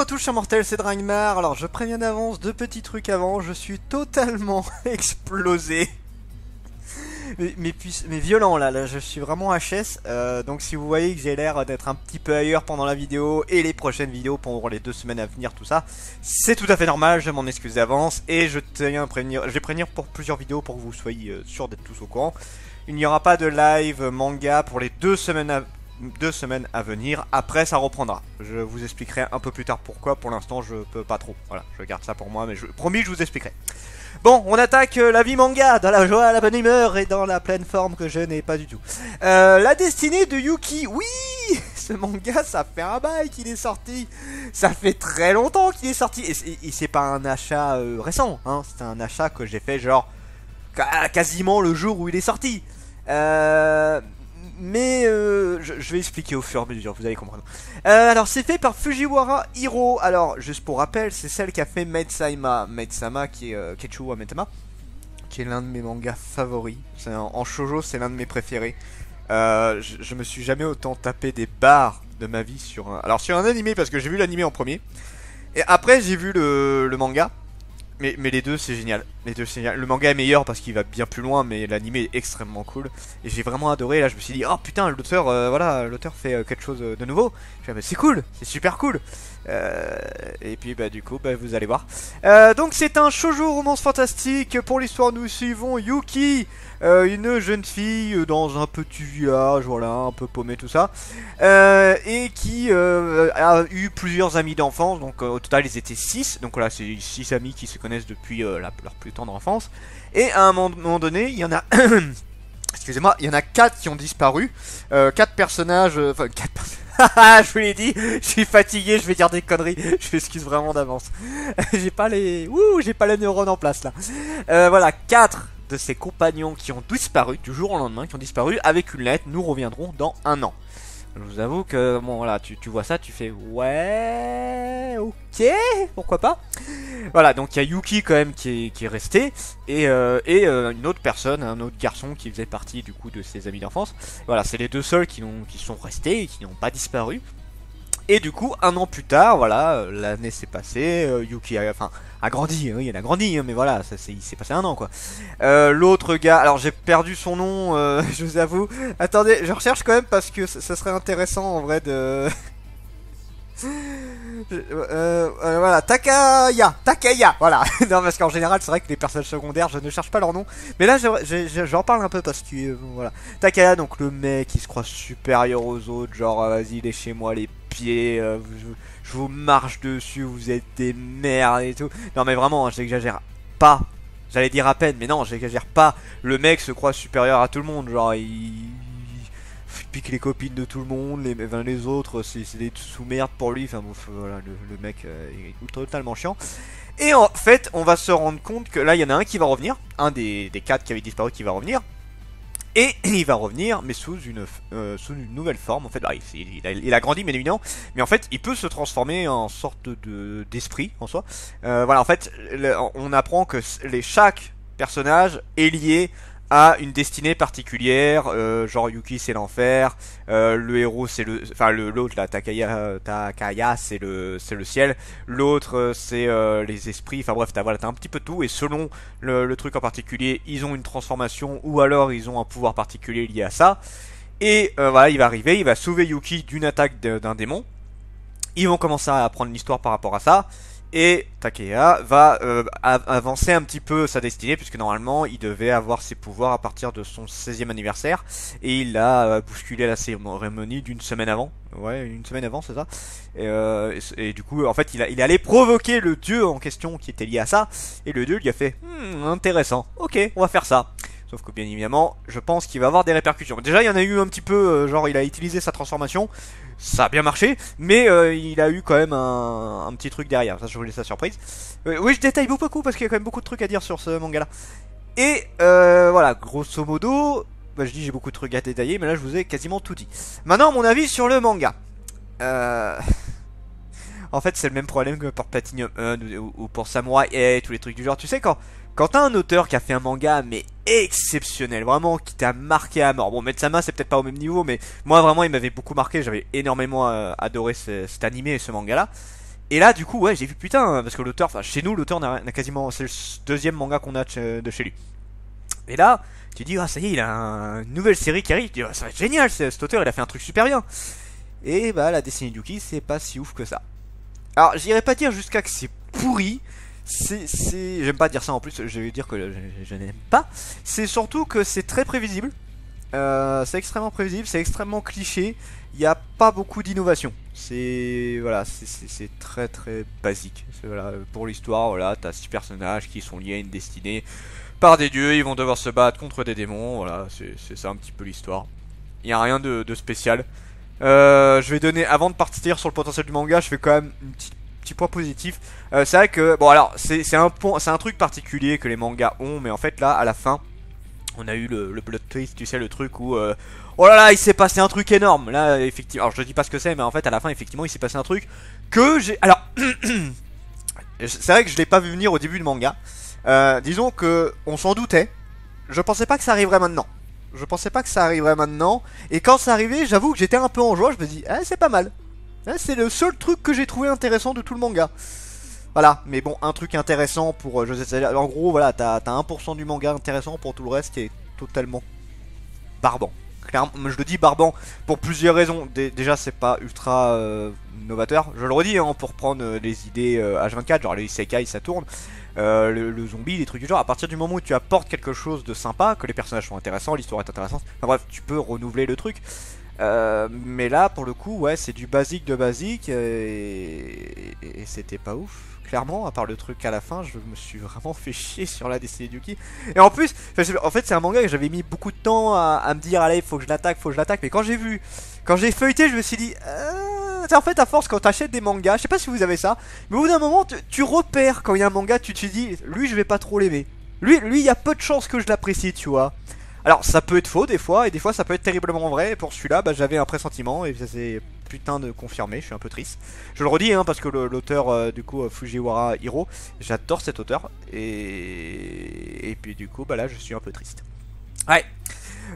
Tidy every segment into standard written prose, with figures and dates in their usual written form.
à tous, chers mortels, c'est Dragmar. Alors je préviens d'avance, deux petits trucs avant, je suis totalement explosé. Mais violent là, je suis vraiment HS. Donc si vous voyez que j'ai l'air d'être un petit peu ailleurs pendant la vidéo et les prochaines vidéos pour les 2 semaines à venir, tout ça, c'est tout à fait normal, je m'en excuse d'avance. Et je tiens à prévenir, je vais prévenir pour plusieurs vidéos pour que vous soyez sûrs d'être tous au courant. Il n'y aura pas de live manga pour les 2 semaines à venir. Après ça reprendra. Je vous expliquerai un peu plus tard pourquoi. Pour l'instant je peux pas trop. Voilà, je garde ça pour moi, mais promis je vous expliquerai. Bon, on attaque la vie manga dans la joie, la bonne humeur et dans la pleine forme que je n'ai pas du tout. La destinée de Yuki. Oui, ce manga, ça fait un bail qu'il est sorti. Ça fait très longtemps qu'il est sorti. Et c'est pas un achat récent, hein. C'est un achat que j'ai fait genre quasiment le jour où il est sorti. Mais je vais expliquer au fur et à mesure, vous allez comprendre. Alors c'est fait par Fujiwara Hiro. Alors juste pour rappel, c'est celle qui a fait Maid-sama qui est Ketchu wa Maid-sama, qui est l'un de mes mangas favoris. En shoujo, c'est l'un de mes préférés. Je me suis jamais autant tapé des barres de ma vie sur un... Alors sur un animé, parce que j'ai vu l'animé en premier. Et après j'ai vu le manga. Mais les deux c'est génial. Le manga est meilleur parce qu'il va bien plus loin, mais l'anime est extrêmement cool. Et j'ai vraiment adoré. Là je me suis dit, oh putain, l'auteur voilà, l'auteur fait quelque chose de nouveau. Je me c'est cool, c'est super cool. Et puis bah du coup bah, vous allez voir. Donc c'est un shoujo romance fantastique. Pour l'histoire nous suivons Yuki, une jeune fille dans un petit village, voilà, un peu paumé tout ça, et qui a eu plusieurs amis d'enfance. Donc au total ils étaient 6. Donc voilà, c'est 6 amis qui se connaissent depuis leur plus tendre enfance. Et à un moment donné il y en a excusez-moi, il y en a 4 qui ont disparu. 4 personnages, enfin 4 personnages. Je vous l'ai dit, je suis fatigué, je vais dire des conneries, je m'excuse vraiment d'avance. J'ai pas les neurones en place là. Voilà, 4 de ses compagnons qui ont disparu du jour au lendemain, qui ont disparu avec une lettre. Nous reviendrons dans un an. Je vous avoue que bon voilà, tu vois ça, tu fais ouais, ok, pourquoi pas. Voilà, donc il y a Yuki quand même qui est resté, et une autre personne, un autre garçon qui faisait partie du coup de ses amis d'enfance. Voilà, c'est les deux seuls qui sont restés et qui n'ont pas disparu. Et du coup, un an plus tard, voilà, l'année s'est passée, Yuki a grandi, oui, il a grandi, hein, mais voilà, il s'est passé un an quoi. L'autre gars, alors j'ai perdu son nom, je vous avoue. Attendez, je recherche quand même parce que ça serait intéressant en vrai de... voilà, Takaya, voilà. Non, parce qu'en général, c'est vrai que les personnages secondaires, je ne cherche pas leur nom. Mais là, j'en parle un peu parce que, voilà. Takaya, donc le mec, il se croit supérieur aux autres, genre, vas-y, léchez-moi les pieds, je vous marche dessus, vous êtes des merdes et tout. Non, mais vraiment, j'exagère pas. J'allais dire à peine, mais non, j'exagère pas. Le mec se croit supérieur à tout le monde, genre, il pique les copines de tout le monde, les autres c'est des sous-merdes pour lui, enfin bon, voilà, le mec est totalement chiant. Et en fait on va se rendre compte que là il y en a un qui va revenir, un des 4 qui avait disparu qui va revenir. Et il va revenir mais sous une nouvelle forme en fait. Il a grandi bien évidemment, mais en fait il peut se transformer en sorte d'esprit en soi. Voilà, en fait on apprend que chaque personnage est lié à une destinée particulière, genre Yuki c'est l'enfer, le héros c'est l'autre là, Takaya c'est le ciel, l'autre c'est les esprits, enfin bref, t'as un petit peu tout, et selon le truc en particulier, ils ont une transformation ou alors ils ont un pouvoir particulier lié à ça. Et voilà, il va arriver, il va sauver Yuki d'une attaque d'un démon. Ils vont commencer à apprendre l'histoire par rapport à ça. Et Takaya va avancer un petit peu sa destinée, puisque normalement il devait avoir ses pouvoirs à partir de son 16e anniversaire. Et il a bousculé la cérémonie d'une semaine avant. Ouais, une semaine avant, c'est ça. Et du coup, en fait, il allait provoquer le dieu en question qui était lié à ça. Et le dieu lui a fait intéressant, ok, on va faire ça. Sauf que bien évidemment, je pense qu'il va avoir des répercussions. Déjà, il y en a eu un petit peu, genre il a utilisé sa transformation. Ça a bien marché, mais il a eu quand même un petit truc derrière. Ça, je vous laisse la surprise. Oui, je détaille beaucoup parce qu'il y a quand même beaucoup de trucs à dire sur ce manga-là. Et voilà, grosso modo, bah, je dis j'ai beaucoup de trucs à détailler, mais là je vous ai quasiment tout dit. Maintenant, mon avis sur le manga. En fait, c'est le même problème que pour Platinum ou pour Samurai et tous les trucs du genre. Tu sais, quand t'as un auteur qui a fait un manga mais exceptionnel, vraiment qui t'a marqué à mort. Bon, Maid-sama c'est peut-être pas au même niveau, mais moi vraiment il m'avait beaucoup marqué. J'avais énormément adoré cet animé et ce manga là. Et là, du coup, ouais, j'ai vu putain, parce que l'auteur, enfin, chez nous, l'auteur n'a quasiment, c'est le deuxième manga qu'on a de chez lui. Et là, tu dis, ah, ça y est, il a une nouvelle série qui arrive. Tu dis, ah, ça va être génial, cet auteur, il a fait un truc super bien. Et bah, la destinée de Yuki, c'est pas si ouf que ça. Alors, j'irai pas dire jusqu'à que c'est pourri. J'aime pas dire ça en plus, je vais dire que je n'aime pas. C'est surtout que c'est très prévisible. C'est extrêmement prévisible, c'est extrêmement cliché. Il n'y a pas beaucoup d'innovation. C'est voilà, c'est très très basique. Voilà, pour l'histoire, voilà, t'as 6 personnages qui sont liés à une destinée par des dieux. Ils vont devoir se battre contre des démons. Voilà, c'est ça un petit peu l'histoire. Il n'y a rien de spécial. Je vais donner, avant de partir sur le potentiel du manga, je fais quand même un petit point positif. C'est vrai que, bon alors, c'est un truc particulier que les mangas ont, mais en fait là, à la fin, on a eu le plot twist, tu sais, le truc où, oh là là, il s'est passé un truc énorme. Là, effectivement, alors je dis pas ce que c'est, mais en fait, à la fin, effectivement, il s'est passé un truc que j'ai... Alors, c'est vrai que je l'ai pas vu venir au début du manga. Disons que on s'en doutait. Je pensais pas que ça arriverait maintenant. Je pensais pas que ça arriverait maintenant. Et quand ça arrivait, j'avoue que j'étais un peu en joie. Je me dis, eh, c'est pas mal. C'est le seul truc que j'ai trouvé intéressant de tout le manga. Voilà, mais bon, un truc intéressant pour... je sais, en gros, voilà, t'as 1% du manga intéressant pour tout le reste qui est totalement barbant. Clairement, je le dis barbant pour plusieurs raisons. Déjà, c'est pas ultra novateur. Je le redis, hein, pour prendre les idées H24, genre les isekai, ça tourne. Le zombie, des trucs du genre. À partir du moment où tu apportes quelque chose de sympa, que les personnages sont intéressants, l'histoire est intéressante, enfin bref, tu peux renouveler le truc. Mais là, pour le coup, ouais, c'est du basique de basique et c'était pas ouf. Clairement, à part le truc à la fin, je me suis vraiment fait chier sur la destinée de Yuki. Et en plus, en fait, c'est un manga que j'avais mis beaucoup de temps à me dire, allez, faut que je l'attaque, faut que je l'attaque. Mais quand j'ai feuilleté, je me suis dit, en fait, à force, quand t'achètes des mangas, je sais pas si vous avez ça, mais au bout d'un moment, tu repères quand il y a un manga, tu te dis, lui, je vais pas trop l'aimer. Lui, il y a peu de chances que je l'apprécie, tu vois. Alors ça peut être faux des fois, et des fois ça peut être terriblement vrai, et pour celui-là bah, j'avais un pressentiment, et ça s'est putain de confirmé, je suis un peu triste. Je le redis hein, parce que l'auteur du coup Fujiwara Hiro, j'adore cet auteur, et puis du coup bah là je suis un peu triste. Ouais.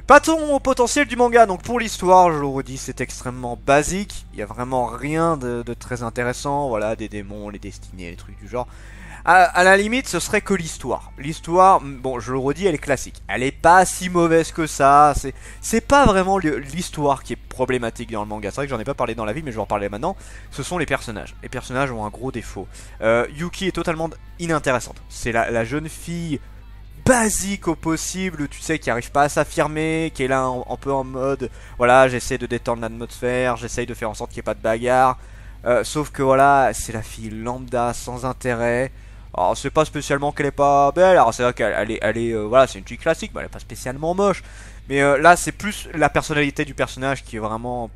Passons au potentiel du manga, donc pour l'histoire, je le redis, c'est extrêmement basique, il n'y a vraiment rien de très intéressant, voilà, des démons, les destinées, les trucs du genre. À la limite, ce serait que l'histoire. L'histoire, bon, je le redis, elle est classique. Elle est pas si mauvaise que ça. C'est pas vraiment l'histoire qui est problématique dans le manga. C'est vrai que j'en ai pas parlé dans la vie, mais je vais en parler maintenant. Ce sont les personnages. Les personnages ont un gros défaut. Yuki est totalement inintéressante. C'est la jeune fille basique au possible, tu sais, qui arrive pas à s'affirmer, qui est là un peu en mode, voilà, j'essaie de détendre l'atmosphère, j'essaie de faire en sorte qu'il n'y ait pas de bagarre. Sauf que voilà, c'est la fille lambda, sans intérêt. Alors c'est pas spécialement qu'elle est pas belle, alors c'est vrai qu'elle est voilà, c'est une fille classique, mais elle est pas spécialement moche. Mais là c'est plus la personnalité du personnage qui est vraiment...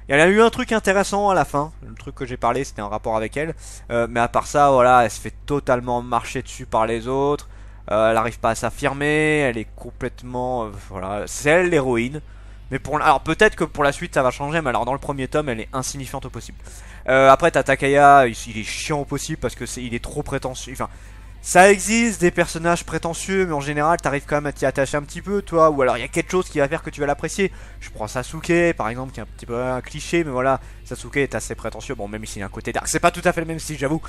Il y a eu un truc intéressant à la fin, le truc que j'ai parlé c'était un rapport avec elle. Mais à part ça, voilà, elle se fait totalement marcher dessus par les autres. Elle arrive pas à s'affirmer, elle est complètement... voilà, c'est elle l'héroïne. Mais alors peut-être que pour la suite ça va changer, mais alors dans le premier tome elle est insignifiante au possible. Après t'as Takaya, il est chiant au possible parce que il est trop prétentieux. Enfin, ça existe des personnages prétentieux, mais en général t'arrives quand même à t'y attacher un petit peu, toi. Ou alors il y a quelque chose qui va faire que tu vas l'apprécier. Je prends Sasuke par exemple, qui est un petit peu un cliché, mais voilà, Sasuke est assez prétentieux. Bon, même s'il y a un côté dark, c'est pas tout à fait le même style, j'avoue.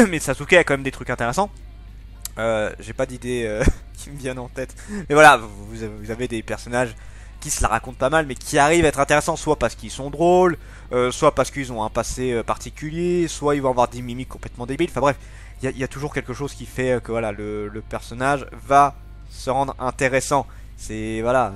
Mais Sasuke a quand même des trucs intéressants. J'ai pas d'idées qui me viennent en tête. Mais voilà, vous avez des personnages qui se la racontent pas mal, mais qui arrivent à être intéressants, soit parce qu'ils sont drôles, soit parce qu'ils ont un passé particulier, soit ils vont avoir des mimiques complètement débiles. Enfin bref, il y a toujours quelque chose qui fait que voilà, le personnage va se rendre intéressant. C'est voilà,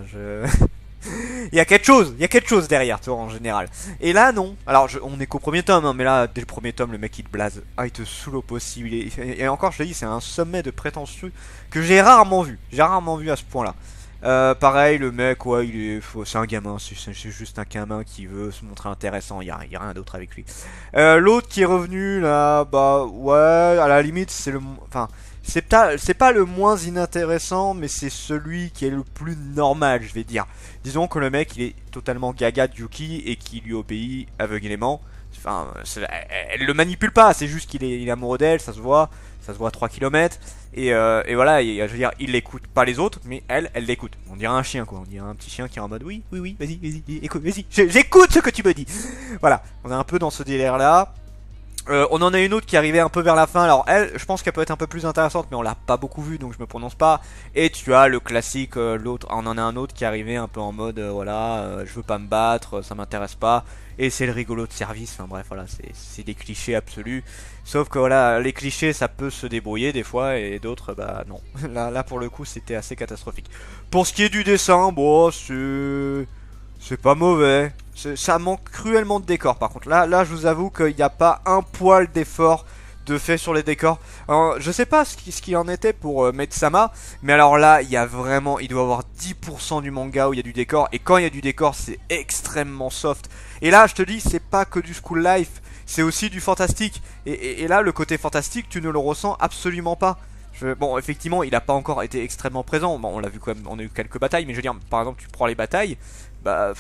il y a quelque chose derrière, toi, en général. Et là, non. Alors, on est qu'au premier tome, hein, mais là, dès le premier tome, le mec il te blase. Ah, il te saoule au possible. Et encore, je te dis, c'est un sommet de prétentieux que j'ai rarement vu. J'ai rarement vu à ce point-là. Pareil, le mec, ouais, c'est un gamin, c'est juste un gamin qui veut se montrer intéressant, y a rien d'autre avec lui. L'autre qui est revenu, là, bah, ouais, à la limite, c'est le... Enfin, c'est pas le moins inintéressant, mais c'est celui qui est le plus normal, je vais dire. Disons que le mec, il est totalement gaga de Yuki et qui lui obéit aveuglément. Enfin, elle le manipule pas, c'est juste qu'il est amoureux d'elle, ça se voit à 3 km. Et voilà, je veux dire, il l'écoute pas les autres, mais elle l'écoute. On dirait un chien, quoi. On dirait un petit chien qui est en mode oui, vas-y, écoute, vas-y, j'écoute ce que tu me dis. Voilà, on est un peu dans ce délire là. On en a une autre qui arrivait un peu vers la fin. Alors elle, je pense qu'elle peut être un peu plus intéressante, mais on l'a pas beaucoup vue, donc je me prononce pas. Et tu as le classique, l'autre, on en a un autre qui arrivait un peu en mode, voilà, je veux pas me battre, ça m'intéresse pas. Et c'est le rigolo de service. Enfin bref, voilà, c'est des clichés absolus. Sauf que voilà, les clichés, ça peut se débrouiller des fois, et d'autres, bah non. Là pour le coup, c'était assez catastrophique. Pour ce qui est du dessin, bon, c'est pas mauvais. Ça manque cruellement de décor. Par contre, là, je vous avoue qu'il n'y a pas un poil d'effort de fait sur les décors. Alors, je sais pas ce qu'il en était pour Metsama, mais alors là, il y a vraiment, il doit y avoir 10% du manga où il y a du décor, et quand il y a du décor, c'est extrêmement soft. Et là, je te dis, c'est pas que du school life, c'est aussi du fantastique. Et là, le côté fantastique, tu ne le ressens absolument pas. Bon, effectivement, il n'a pas encore été extrêmement présent. Bon, on l'a vu quand même, on a eu quelques batailles, mais je veux dire, par exemple, tu prends les batailles, bah,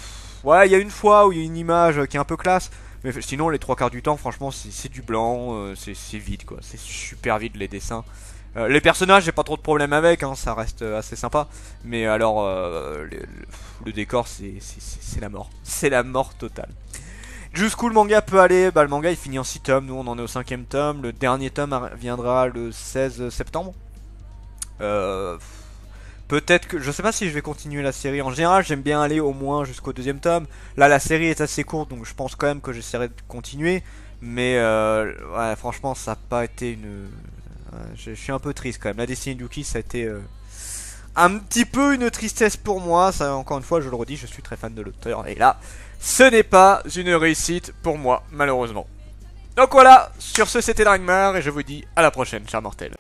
ouais, il y a une fois où il y a une image qui est un peu classe, mais sinon, les trois quarts du temps, franchement, c'est du blanc, c'est vide, quoi. C'est super vide, les dessins. Les personnages, j'ai pas trop de problème avec, hein, ça reste assez sympa, mais alors, le décor, c'est la mort. C'est la mort totale. Jusqu'où le manga peut aller, bah le manga il finit en 6 tomes, nous on en est au 5ème tome, le dernier tome viendra le 16 septembre. Peut-être que, je sais pas si je vais continuer la série, en général j'aime bien aller au moins jusqu'au 2ème tome. Là la série est assez courte donc je pense quand même que j'essaierai de continuer, mais ouais, franchement ça n'a pas été une... je suis un peu triste quand même, la destinée de Yuki ça a été... un petit peu une tristesse pour moi, ça encore une fois je le redis, je suis très fan de l'auteur, et là... ce n'est pas une réussite pour moi, malheureusement. Donc voilà, sur ce c'était Dragmar, et je vous dis à la prochaine, chers mortels.